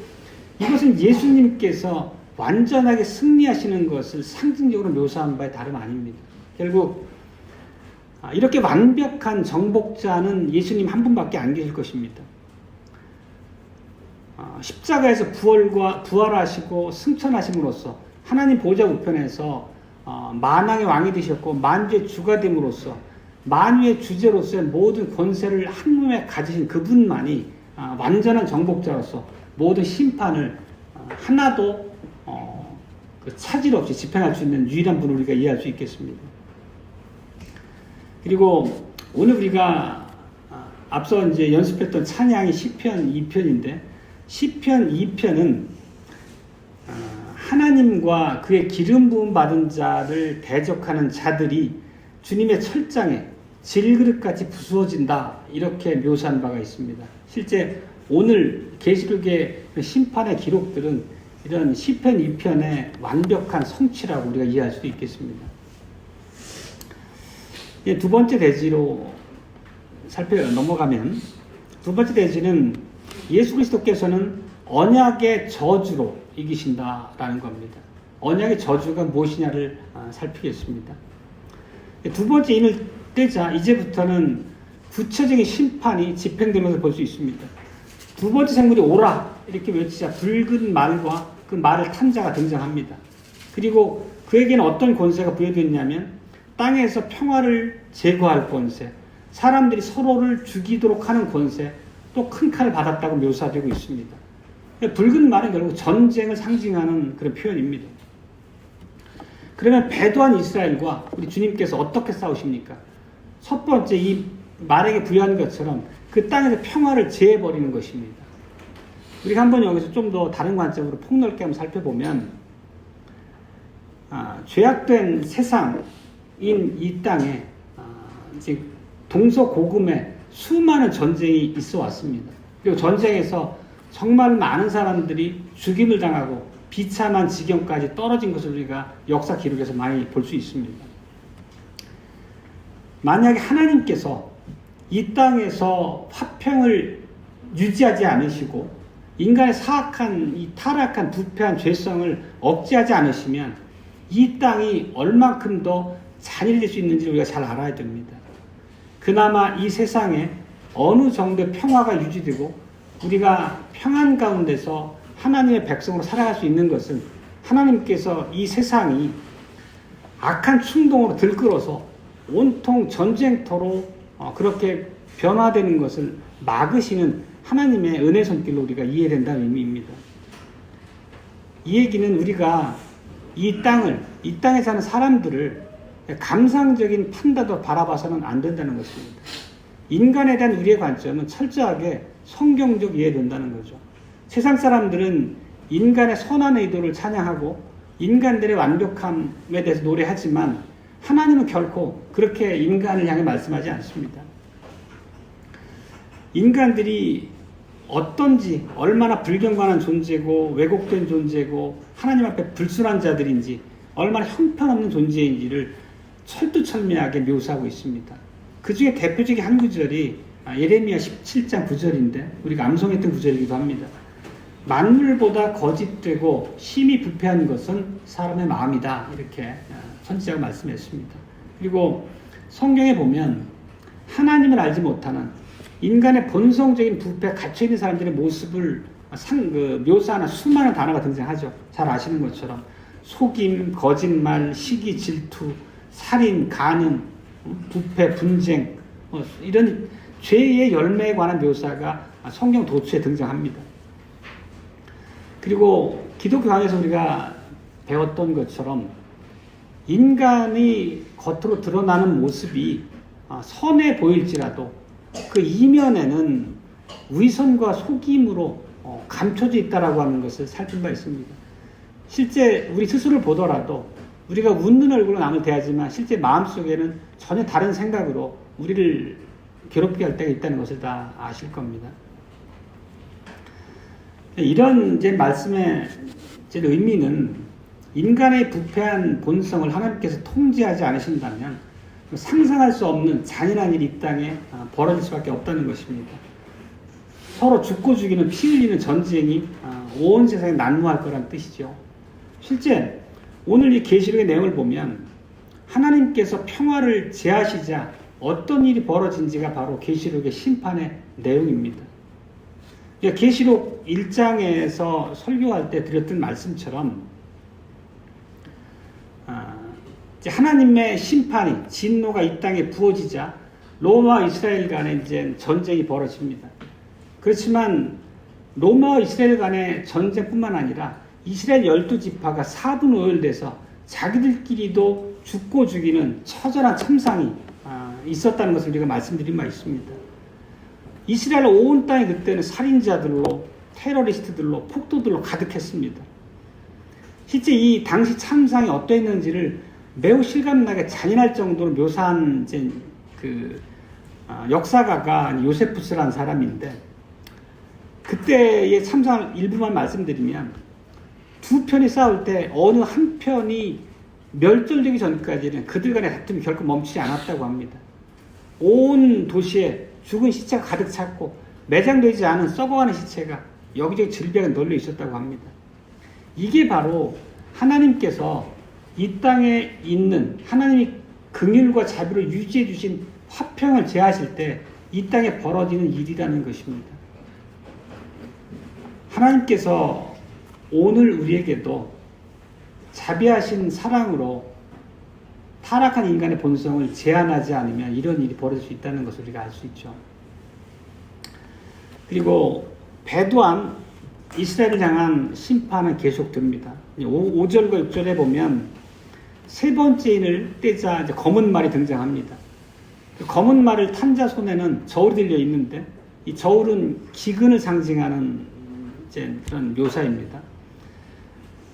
이것은 예수님께서 완전하게 승리하시는 것을 상징적으로 묘사한 바에 다름 아닙니다. 결국 이렇게 완벽한 정복자는 예수님 한 분밖에 안 계실 것입니다. 십자가에서 부활하시고 승천하심으로써 하나님 보좌 우편에서 만왕의 왕이 되셨고 만주의 주가 됨으로써 만유의 주제로서의 모든 권세를 한 몸에 가지신 그분만이 완전한 정복자로서 모든 심판을 하나도 그 차질 없이 집행할 수 있는 유일한 분을 우리가 이해할 수 있겠습니다. 그리고 오늘 우리가 앞서 이제 연습했던 찬양이 시편 2편인데 시편 2편은 하나님과 그의 기름 부음 받은 자를 대적하는 자들이 주님의 철장에 질그릇같이 부수어진다 이렇게 묘사한 바가 있습니다. 실제 오늘 계시록의 심판의 기록들은 이런 시편 2편의 완벽한 성취라고 우리가 이해할 수 있겠습니다. 두 번째 대지로 넘어가면 두 번째 대지는 예수 그리스도께서는 언약의 저주로 이기신다라는 겁니다. 언약의 저주가 무엇이냐를 살피겠습니다. 두 번째 인을 떼자 이제부터는 구체적인 심판이 집행되면서 볼 수 있습니다. 두 번째 생물이 오라 이렇게 외치자 붉은 말과 그 말을 탄 자가 등장합니다. 그리고 그에게는 어떤 권세가 부여됐냐면 땅에서 평화를 제거할 권세, 사람들이 서로를 죽이도록 하는 권세, 또 큰 칼을 받았다고 묘사되고 있습니다. 붉은 말은 결국 전쟁을 상징하는 그런 표현입니다. 그러면 배도한 이스라엘과 우리 주님께서 어떻게 싸우십니까? 첫 번째 이 말에게 부여한 것처럼 그 땅에서 평화를 제해버리는 것입니다. 우리가 한번 여기서 좀 더 다른 관점으로 폭넓게 한번 살펴보면 죄악된 세상인 이 땅에 이제 동서고금에 수많은 전쟁이 있어 왔습니다. 그리고 전쟁에서 정말 많은 사람들이 죽임을 당하고 비참한 지경까지 떨어진 것을 우리가 역사 기록에서 많이 볼 수 있습니다. 만약에 하나님께서 이 땅에서 화평을 유지하지 않으시고 인간의 사악한 이 타락한 부패한 죄성을 억제하지 않으시면 이 땅이 얼만큼 더 잔인해질 수 있는지 우리가 잘 알아야 됩니다. 그나마 이 세상에 어느 정도의 평화가 유지되고 우리가 평안 가운데서 하나님의 백성으로 살아갈 수 있는 것은 하나님께서 이 세상이 악한 충동으로 들끓어서 온통 전쟁터로 그렇게 변화되는 것을 막으시는 하나님의 은혜 손길로 우리가 이해된다는 의미입니다. 이 얘기는 우리가 이 땅에 사는 사람들을 감상적인 판단으로 바라봐서는 안 된다는 것입니다. 인간에 대한 우리의 관점은 철저하게 성경적 이해된다는 거죠. 세상 사람들은 인간의 선한 의도를 찬양하고 인간들의 완벽함에 대해서 노래하지만 하나님은 결코 그렇게 인간을 향해 말씀하지 않습니다. 인간들이 어떤지 얼마나 불경건한 존재고 왜곡된 존재고 하나님 앞에 불순한 자들인지 얼마나 형편없는 존재인지를 철두철미하게 묘사하고 있습니다. 그 중에 대표적인 한 구절이 예레미야 17장 9절인데 우리가 암송했던 구절이기도 합니다. 만물보다 거짓되고 심히 부패한 것은 사람의 마음이다. 이렇게 선지자가 말씀했습니다. 그리고 성경에 보면 하나님을 알지 못하는 인간의 본성적인 부패에 갇혀있는 사람들의 모습을 묘사하는 수많은 단어가 등장하죠. 잘 아시는 것처럼 속임, 거짓말, 시기, 질투, 살인, 간음, 부패, 분쟁 이런 죄의 열매에 관한 묘사가 성경 도처에 등장합니다. 그리고 기독교 안에서 우리가 배웠던 것처럼 인간이 겉으로 드러나는 모습이 선해 보일지라도 그 이면에는 위선과 속임으로 감춰져 있다라고 하는 것을 살핀 바 있습니다. 실제 우리 스스로를 보더라도 우리가 웃는 얼굴로 남을 대하지만 실제 마음속에는 전혀 다른 생각으로 우리를 괴롭게 할 때가 있다는 것을 다 아실 겁니다. 이런 이제 말씀의 의미는 인간의 부패한 본성을 하나님께서 통제하지 않으신다면 상상할 수 없는 잔인한 일이 이 땅에 벌어질 수밖에 없다는 것입니다. 서로 죽고 죽이는 피 흘리는 전쟁이 온 세상에 난무할 거란 뜻이죠. 실제 오늘 이 계시록의 내용을 보면 하나님께서 평화를 제하시자 어떤 일이 벌어진지가 바로 계시록의 심판의 내용입니다. 계시록 1장에서 설교할 때 드렸던 말씀처럼 하나님의 심판이 진노가 이 땅에 부어지자 로마와 이스라엘 간에 이제 전쟁이 벌어집니다. 그렇지만 로마와 이스라엘 간의 전쟁뿐만 아니라 이스라엘 12지파가 4분 오열돼서 자기들끼리도 죽고 죽이는 처절한 참상이 있었다는 것을 우리가 말씀드린 바 있습니다. 이스라엘 온 땅이 그때는 살인자들로 테러리스트들로 폭도들로 가득했습니다. 실제 이 당시 참상이 어떠했는지를 매우 실감나게 잔인할 정도로 묘사한 역사가가 요세푸스라는 사람인데 그때의 참상을 일부만 말씀드리면 두 편이 싸울 때 어느 한 편이 멸절되기 전까지는 그들 간의 다툼이 결코 멈추지 않았다고 합니다. 온 도시에 죽은 시체가 가득 찼고 매장되지 않은 썩어가는 시체가 여기저기 질병에 널려 있었다고 합니다. 이게 바로 하나님께서 이 땅에 있는 하나님이 긍휼과 자비로 유지해 주신 화평을 제하실 때 이 땅에 벌어지는 일이라는 것입니다. 하나님께서 오늘 우리에게도 자비하신 사랑으로 타락한 인간의 본성을 제한하지 않으면 이런 일이 벌어질 수 있다는 것을 우리가 알 수 있죠. 그리고 배도한 이스라엘을 향한 심판은 계속됩니다. 5절과 6절에 보면 세 번째 인을 떼자 이제 검은 말이 등장합니다. 그 검은 말을 탄 자 손에는 저울이 들려 있는데 이 저울은 기근을 상징하는 이제 그런 묘사입니다.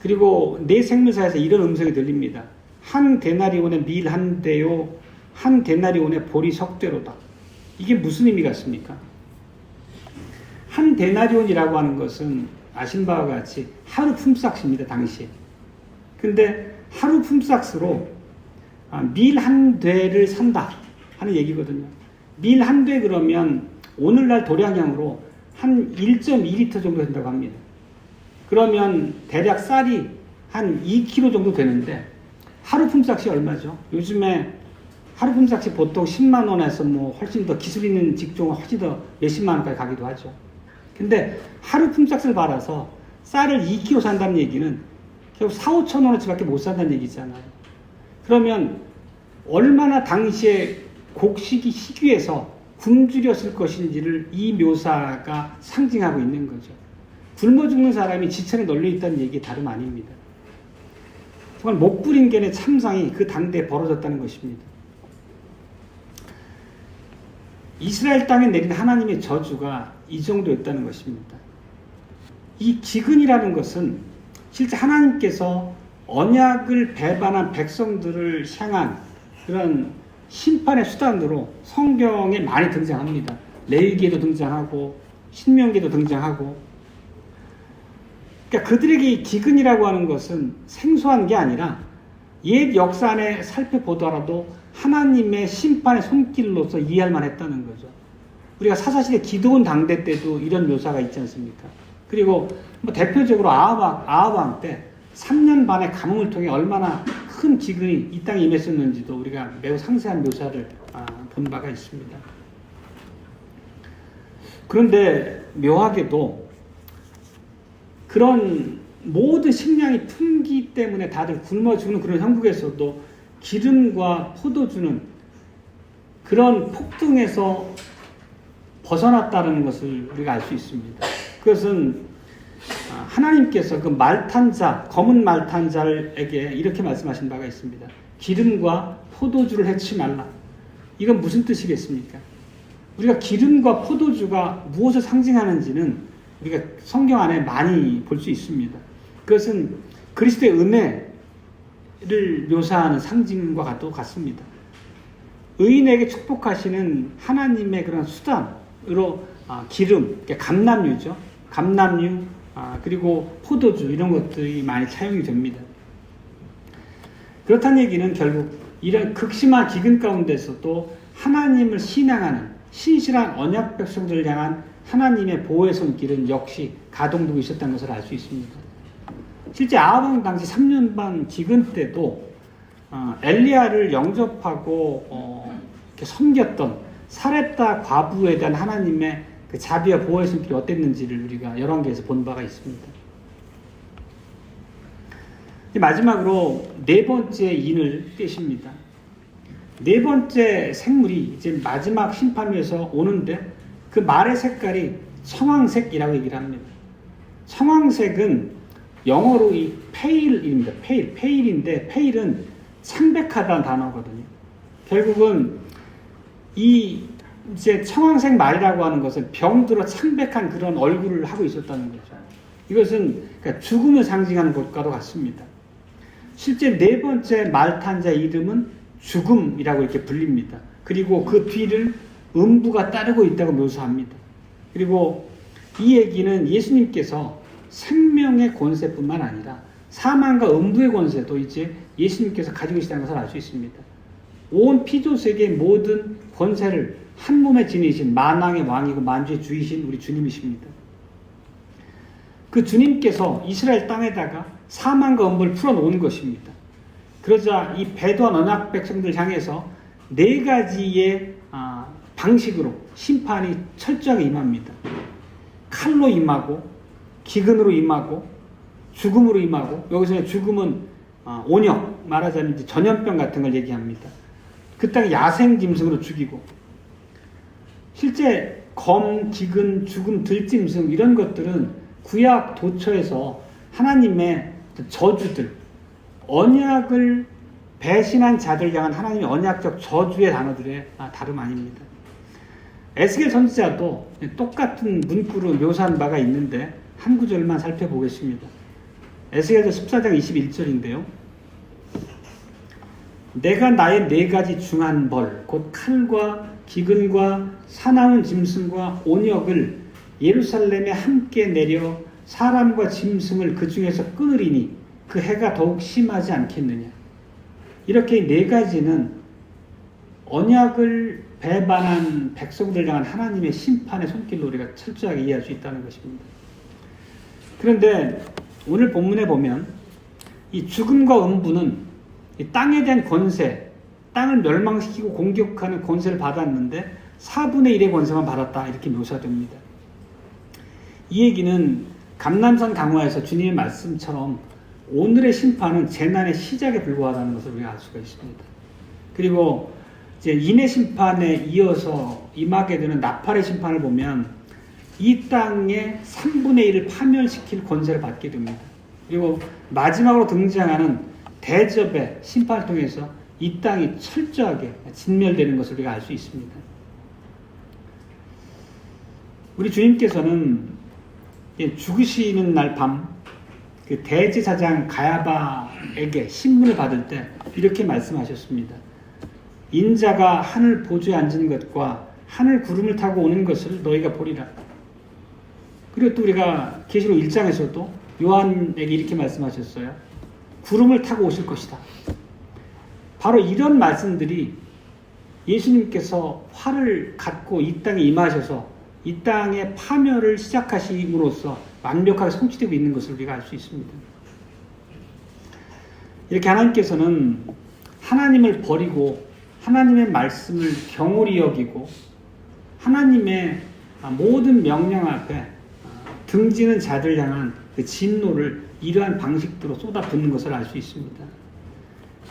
그리고 네 생물사에서 이런 음성이 들립니다. 한 데나리온의 밀 한 대요, 한 데나리온의 보리 석대로다. 이게 무슨 의미가 있습니까? 한 데나리온이라고 하는 것은 아신 바와 같이 하루 품삯입니다, 당시에. 근데 하루 품삯으로 밀 한 대를 산다 하는 얘기거든요. 밀 한 대 그러면 오늘날 도량량으로 한 1.2리터 정도 된다고 합니다. 그러면 대략 쌀이 한 2kg 정도 되는데 하루 품삯이 얼마죠? 요즘에 하루 품삯이 보통 10만 원에서 뭐 훨씬 더 기술 있는 직종은 훨씬 더 몇십만 원까지 가기도 하죠. 근데 하루 품삯을 받아서 쌀을 2kg 산다는 얘기는 결국 4, 5천 원어치밖에 못 산다는 얘기잖아요. 그러면 얼마나 당시에 곡식이 희귀해서 굶주렸을 것인지를 이 묘사가 상징하고 있는 거죠. 굶어 죽는 사람이 지천에 널려 있다는 얘기 다름 아닙니다. 정말 목불인견의 참상이 그 당대에 벌어졌다는 것입니다. 이스라엘 땅에 내린 하나님의 저주가 이 정도였다는 것입니다. 이 기근이라는 것은 실제 하나님께서 언약을 배반한 백성들을 향한 그런 심판의 수단으로 성경에 많이 등장합니다. 레위기에도 등장하고 신명기에도 등장하고 그러니까 그들에게 이 기근이라고 하는 것은 생소한 게 아니라 옛 역사 안에 살펴보더라도 하나님의 심판의 손길로서 이해할 만했다는 거죠. 우리가 사사시대 기드온 당대 때도 이런 묘사가 있지 않습니까? 그리고 뭐 대표적으로 아합 왕 때 3년 반의 가뭄을 통해 얼마나 큰 기근이 이 땅에 임했었는지도 우리가 매우 상세한 묘사를 본 바가 있습니다. 그런데 묘하게도 그런 모든 식량이 품기 때문에 다들 굶어 죽는 그런 형국에서도 기름과 포도주는 그런 폭등에서 벗어났다는 것을 우리가 알 수 있습니다. 그것은 하나님께서 그 말탄 자, 검은 말탄 자에게 이렇게 말씀하신 바가 있습니다. 기름과 포도주를 해치지 말라. 이건 무슨 뜻이겠습니까? 우리가 기름과 포도주가 무엇을 상징하는지는 우리가 성경 안에 많이 볼 수 있습니다. 그것은 그리스도의 은혜를 묘사하는 상징과 같습니다. 의인에게 축복하시는 하나님의 그런 수단으로 기름, 감람유죠. 감람유, 그리고 포도주 이런 것들이 많이 차용이 됩니다. 그렇다는 얘기는 결국 이런 극심한 기근 가운데서도 하나님을 신앙하는 신실한 언약 백성들을 향한 하나님의 보호의 손길은 역시 가동되고 있었다는 것을 알 수 있습니다. 실제 아합 왕 당시 3년 반 기근 때도 엘리야를 영접하고 이렇게 섬겼던 사렙다 과부에 대한 하나님의 그 자비와 보호의 손길이 어땠는지를 우리가 열왕기에서 본 바가 있습니다. 마지막으로 네 번째 인을 떼십니다. 네 번째 생물이 이제 마지막 심판에서 오는데 그 말의 색깔이 청황색이라고 얘기를 합니다. 청황색은 영어로 이 페일입니다. 페일인데 페일은 창백하다는 단어거든요. 결국은 이 이제 청황색 말이라고 하는 것은 병들어 창백한 그런 얼굴을 하고 있었다는 거죠. 이것은 그러니까 죽음을 상징하는 것과도 같습니다. 실제 네 번째 말탄자의 이름은 죽음이라고 이렇게 불립니다. 그리고 그 뒤를 음부가 따르고 있다고 묘사합니다. 그리고 이 얘기는 예수님께서 생명의 권세뿐만 아니라 사망과 음부의 권세도 이제 예수님께서 가지고 계시다는 것을 알 수 있습니다. 온 피조세계의 모든 권세를 한 몸에 지니신 만왕의 왕이고 만주의 주이신 우리 주님이십니다. 그 주님께서 이스라엘 땅에다가 사망과 음부를 풀어놓은 것입니다. 그러자 이 배도한 언약 백성들 향해서 네 가지의 방식으로 심판이 철저하게 임합니다. 칼로 임하고 기근으로 임하고 죽음으로 임하고, 여기서 죽음은 온역, 말하자면 이제 전염병 같은 걸 얘기합니다. 그 땅에 야생 짐승으로 죽이고, 실제 검, 기근, 죽음, 들짐승 이런 것들은 구약 도처에서 하나님의 저주들, 언약을 배신한 자들 향한 하나님의 언약적 저주의 단어들의 다름 아닙니다. 에스겔 선지자도 똑같은 문구로 묘사한 바가 있는데 한 구절만 살펴보겠습니다. 에스겔서 14장 21절인데요. 내가 나의 네 가지 중한 벌, 곧 칼과 기근과 사나운 짐승과 온역을 예루살렘에 함께 내려 사람과 짐승을 그 중에서 끊으리니 그 해가 더욱 심하지 않겠느냐. 이렇게 네 가지는 언약을 배반한 백성들 향한 하나님의 심판의 손길로 우리가 철저하게 이해할 수 있다는 것입니다. 그런데 오늘 본문에 보면 이 죽음과 음부는 이 땅에 대한 권세, 땅을 멸망시키고 공격하는 권세를 받았는데 4분의 1의 권세만 받았다, 이렇게 묘사됩니다. 이 얘기는 감람산 강화에서 주님의 말씀처럼 오늘의 심판은 재난의 시작에 불과하다는 것을 우리가 알 수가 있습니다. 그리고 이제 인의 심판에 이어서 임하게 되는 나팔의 심판을 보면 이 땅의 3분의 1을 파멸시킬 권세를 받게 됩니다. 그리고 마지막으로 등장하는 대접의 심판을 통해서 이 땅이 철저하게 진멸되는 것을 우리가 알 수 있습니다. 우리 주님께서는 죽으시는 날 밤 그 대제사장 가야바에게 신문을 받을 때 이렇게 말씀하셨습니다. 인자가 하늘 보좌에 앉은 것과 하늘 구름을 타고 오는 것을 너희가 보리라. 그리고 또 우리가 계시록 1장에서도 요한에게 이렇게 말씀하셨어요. 구름을 타고 오실 것이다. 바로 이런 말씀들이 예수님께서 활을 갖고 이 땅에 임하셔서 이 땅의 파멸을 시작하심으로써 완벽하게 성취되고 있는 것을 우리가 알 수 있습니다. 이렇게 하나님께서는 하나님을 버리고 하나님의 말씀을 경홀히 여기고 하나님의 모든 명령 앞에 등지는 자들 향한 그 진노를 이러한 방식대로 쏟아붓는 것을 알 수 있습니다.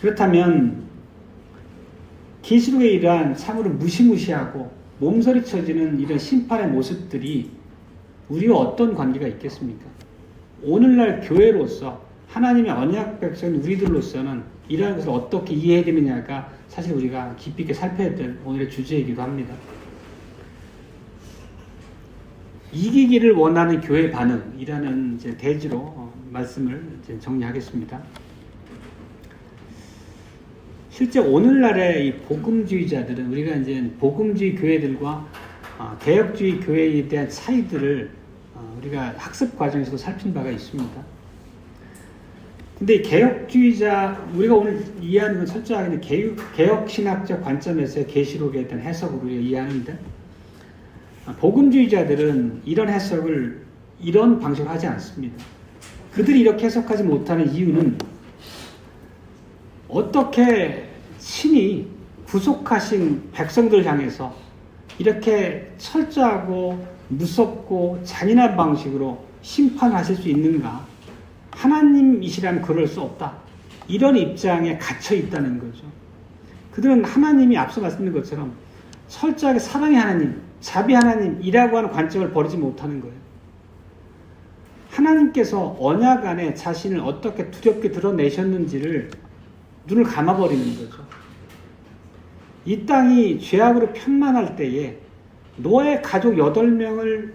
그렇다면 계시록에 이러한 참으로 무시무시하고 몸서리쳐지는 이런 심판의 모습들이 우리와 어떤 관계가 있겠습니까? 오늘날 교회로서 하나님의 언약 백성인 우리들로서는 이러한 것을 어떻게 이해해야 되느냐가 사실 우리가 깊이 있게 살펴야 될 오늘의 주제이기도 합니다. 이기기를 원하는 교회 반응이라는 이제 대지로 말씀을 이제 정리하겠습니다. 실제 오늘날의 이 복음주의자들은 우리가 이제 복음주의 교회들과 개혁주의 교회에 대한 차이들을 우리가 학습 과정에서도 살핀 바가 있습니다. 근데 개혁주의자, 우리가 오늘 이해하는 건 철저하게 개혁신학적 관점에서의 계시록에 대한 해석으로 우리가 이해하는데, 복음주의자들은 이런 해석을 이런 방식으로 하지 않습니다. 그들이 이렇게 해석하지 못하는 이유는 어떻게 친히 구속하신 백성들을 향해서 이렇게 철저하고 무섭고 잔인한 방식으로 심판하실 수 있는가? 하나님이시라면 그럴 수 없다. 이런 입장에 갇혀 있다는 거죠. 그들은 하나님이 앞서 말씀드린 것처럼 철저하게 사랑의 하나님, 자비 하나님이라고 하는 관점을 버리지 못하는 거예요. 하나님께서 언약 안에 자신을 어떻게 두렵게 드러내셨는지를 눈을 감아버리는 거죠. 이 땅이 죄악으로 편만할 때에 노아의 가족 8명을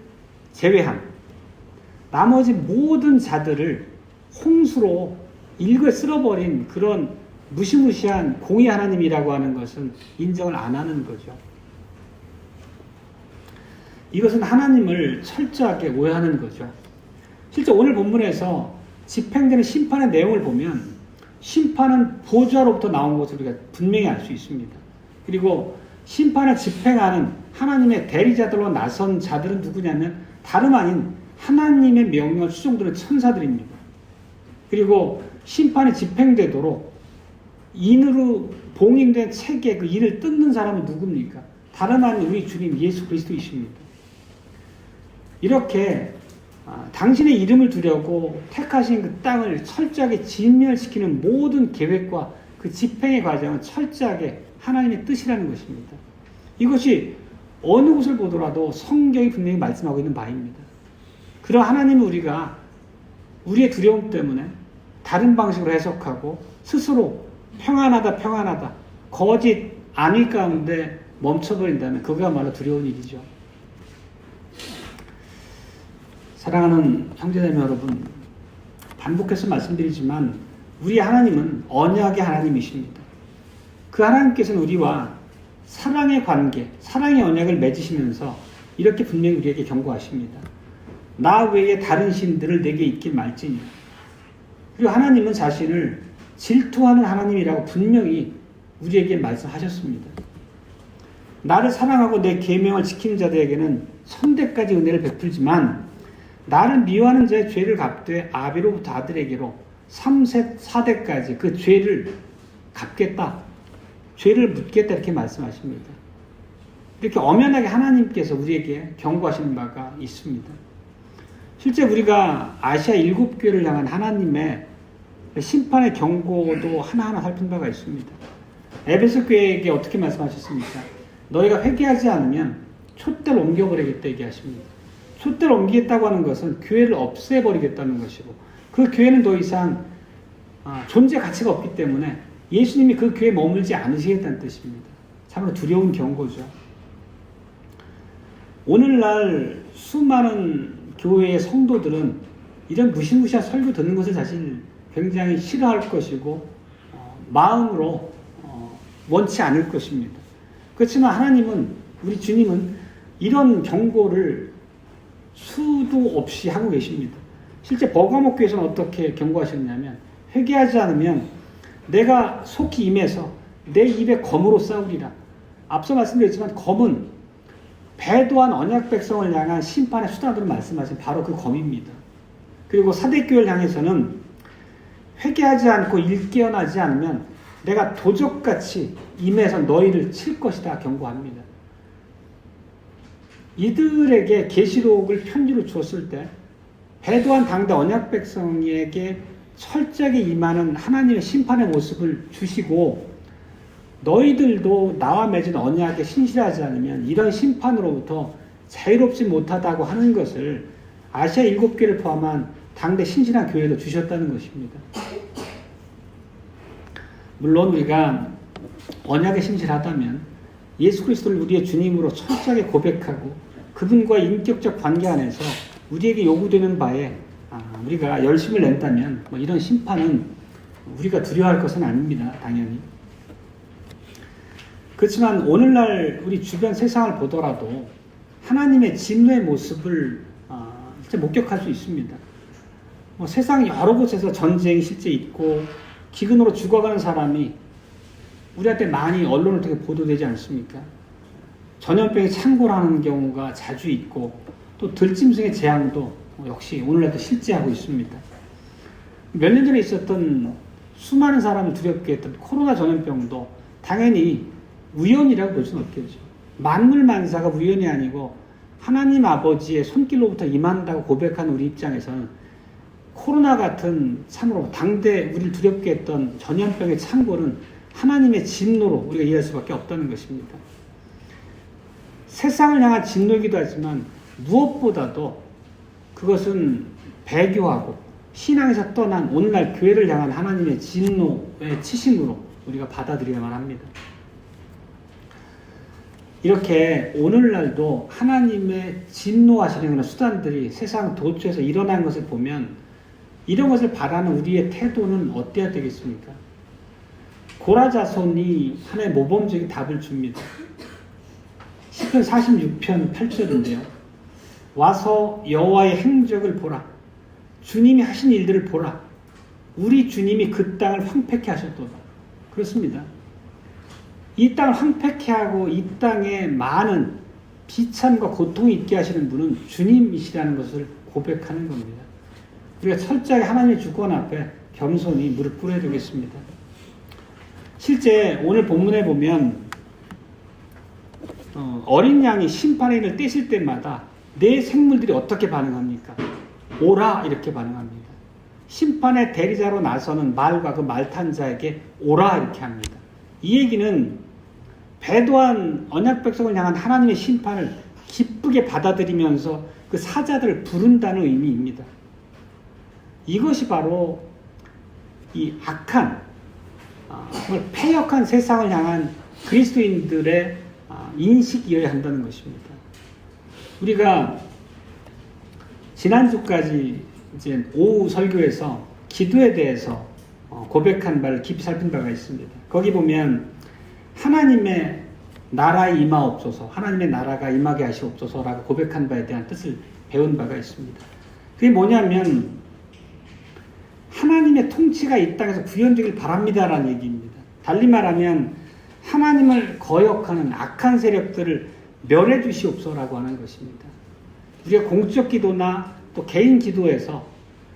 제외한 나머지 모든 자들을 홍수로 일거에 쓸어버린 그런 무시무시한 공의 하나님이라고 하는 것은 인정을 안 하는 거죠. 이것은 하나님을 철저하게 오해하는 거죠. 실제 오늘 본문에서 집행되는 심판의 내용을 보면 심판은 보좌로부터 나온 것을 우리가 분명히 알 수 있습니다. 그리고 심판을 집행하는 하나님의 대리자들로 나선 자들은 누구냐면 다름 아닌 하나님의 명령을 수종드는 천사들입니다. 그리고 심판이 집행되도록 인으로 봉인된 책에 그 인을 뜯는 사람은 누굽니까? 다름 아닌 우리 주님 예수 그리스도이십니다. 이렇게 당신의 이름을 두려고 택하신 그 땅을 철저하게 진멸시키는 모든 계획과 그 집행의 과정은 철저하게 하나님의 뜻이라는 것입니다. 이것이 어느 곳을 보더라도 성경이 분명히 말씀하고 있는 바입니다. 그런 하나님은 우리가 우리의 두려움 때문에 다른 방식으로 해석하고 스스로 평안하다 거짓 안위 가운데 멈춰버린다면 그거야말로 두려운 일이죠. 사랑하는 형제자매 여러분, 반복해서 말씀드리지만 우리 하나님은 언약의 하나님이십니다. 그 하나님께서는 우리와 사랑의 관계, 사랑의 언약을 맺으시면서 이렇게 분명히 우리에게 경고하십니다. 나 외에 다른 신들을 내게 있길 말지니. 그리고 하나님은 자신을 질투하는 하나님이라고 분명히 우리에게 말씀하셨습니다. 나를 사랑하고 내 계명을 지키는 자들에게는 천대까지 은혜를 베풀지만 나를 미워하는 자의 죄를 갚되 아비로부터 아들에게로 3세 4대까지 그 죄를 갚겠다. 죄를 묻겠다 이렇게 말씀하십니다. 이렇게 엄연하게 하나님께서 우리에게 경고하시는 바가 있습니다. 실제 우리가 아시아 7교회를 향한 하나님의 심판의 경고도 하나하나 살핀 바가 있습니다. 에베소 교회에게 어떻게 말씀하셨습니까? 너희가 회개하지 않으면 촛대를 옮겨버리겠다 얘기하십니다. 촛대를 옮기겠다고 하는 것은 교회를 없애버리겠다는 것이고 그 교회는 더 이상 존재 가치가 없기 때문에 예수님이 그 교회에 머물지 않으시겠다는 뜻입니다. 참으로 두려운 경고죠. 오늘날 수많은 교회의 성도들은 이런 무시무시한 설교 듣는 것을 사실 굉장히 싫어할 것이고 마음으로 원치 않을 것입니다. 그렇지만 하나님은, 우리 주님은 이런 경고를 수도 없이 하고 계십니다. 실제 버가모 교회에서는 어떻게 경고하셨냐면 회개하지 않으면 내가 속히 임해서 내 입에 검으로 싸우리라. 앞서 말씀드렸지만 검은 배도한 언약 백성을 향한 심판의 수단으로 말씀하신 바로 그 검입니다. 그리고 사대교회를 향해서는 회개하지 않고 일깨어나지 않으면 내가 도적같이 임해서 너희를 칠 것이다 경고합니다. 이들에게 계시록을 편지로 주었을 때 배도한 당대 언약 백성에게 철저하게 임하는 하나님의 심판의 모습을 주시고 너희들도 나와 맺은 언약에 신실하지 않으면 이런 심판으로부터 자유롭지 못하다고 하는 것을 아시아 7개를 포함한 당대 신실한 교회도 주셨다는 것입니다. 물론 우리가 언약에 신실하다면 예수 그리스도를 우리의 주님으로 철저하게 고백하고 그분과 인격적 관계 안에서 우리에게 요구되는 바에 우리가 열심을 낸다면 이런 심판은 우리가 두려워할 것은 아닙니다. 당연히. 그렇지만 오늘날 우리 주변 세상을 보더라도 하나님의 진노의 모습을 진짜 목격할 수 있습니다. 세상 여러 곳에서 전쟁이 실제 있고 기근으로 죽어가는 사람이 우리한테 많이 언론을 통해 보도되지 않습니까? 전염병이 창궐하는 경우가 자주 있고 또 들짐승의 재앙도 역시 오늘날도 실제하고 있습니다. 몇 년 전에 있었던 수많은 사람을 두렵게 했던 코로나 전염병도 당연히 우연이라고 볼 수는 없겠죠. 만물만사가 우연이 아니고 하나님 아버지의 손길로부터 임한다고 고백한 우리 입장에서는 코로나 같은 참으로 당대 우리를 두렵게 했던 전염병의 창궐은 하나님의 진노로 우리가 이해할 수밖에 없다는 것입니다. 세상을 향한 진노이기도 하지만 무엇보다도 그것은 배교하고 신앙에서 떠난 오늘날 교회를 향한 하나님의 진노의 치심으로 우리가 받아들여야만 합니다. 이렇게 오늘날도 하나님의 진노하시는 수단들이 세상 도처에서 일어난 것을 보면 이런 것을 바라는 우리의 태도는 어때야 되겠습니까? 고라 자손이 하나의 모범적인 답을 줍니다. 시편 46편 8절인데요. 와서 여호와의 행적을 보라. 주님이 하신 일들을 보라. 우리 주님이 그 땅을 황폐케 하셨도다. 그렇습니다. 이 땅을 황폐케 하고 이 땅에 많은 비참과 고통이 있게 하시는 분은 주님이시라는 것을 고백하는 겁니다. 우리가 철저하게 하나님의 주권 앞에 겸손히 무릎 꿇어야 되겠습니다. 실제 오늘 본문에 보면 어린 양이 심판인을 떼실 때마다 내 생물들이 어떻게 반응합니까? 오라 이렇게 반응합니다. 심판의 대리자로 나서는 말과 그 말탄 자에게 오라 이렇게 합니다. 이 얘기는 배도한 언약 백성을 향한 하나님의 심판을 기쁘게 받아들이면서 그 사자들을 부른다는 의미입니다. 이것이 바로 이 악한 정말 패역한 세상을 향한 그리스도인들의 인식이어야 한다는 것입니다. 우리가 지난주까지 이제 오후 설교에서 기도에 대해서 고백한 바를 깊이 살핀 바가 있습니다. 거기 보면 하나님의 나라에 임하옵소서, 하나님의 나라가 임하게 하시옵소서라고 고백한 바에 대한 뜻을 배운 바가 있습니다. 그게 뭐냐면 하나님의 통치가 이 땅에서 구현되길 바랍니다라는 얘기입니다. 달리 말하면 하나님을 거역하는 악한 세력들을 멸해 주시옵소서라고 하는 것입니다. 우리가 공적 기도나 또 개인 기도에서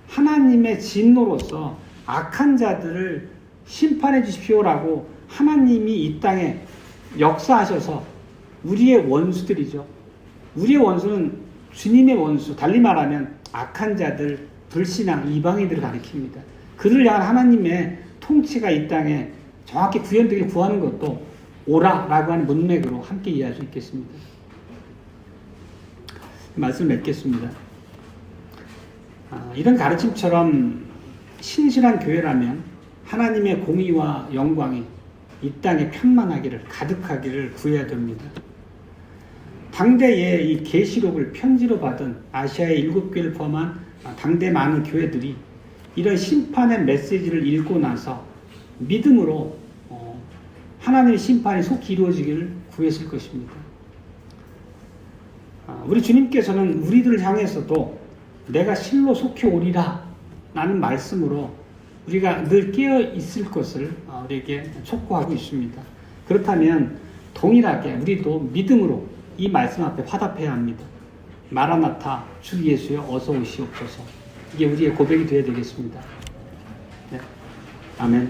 하나님의 진노로서 악한 자들을 심판해 주십시오라고 하나님이 이 땅에 역사하셔서 우리의 원수들이죠. 우리의 원수는 주님의 원수, 달리 말하면 악한 자들, 불신앙, 이방인들을 가리킵니다. 그들을 향한 하나님의 통치가 이 땅에 정확히 구현되길 구하는 것도 오라라고 하는 문맥으로 함께 이해할 수 있겠습니다. 말씀을 맺겠습니다. 이런 가르침처럼 신실한 교회라면 하나님의 공의와 영광이 이 땅에 편만하기를 가득하기를 구해야 됩니다. 당대에 이 계시록을 편지로 받은 아시아의 7교회를 포함한 당대 많은 교회들이 이런 심판의 메시지를 읽고 나서 믿음으로 하나님의 심판이 속히 이루어지기를 구했을 것입니다. 우리 주님께서는 우리들을 향해서도 내가 실로 속히 오리라 라는 말씀으로 우리가 늘 깨어 있을 것을 우리에게 촉구하고 있습니다. 그렇다면 동일하게 우리도 믿음으로 이 말씀 앞에 화답해야 합니다. 마라나타, 주 예수여 어서 오시옵소서. 이게 우리의 고백이 되어야 되겠습니다. 네. 아멘.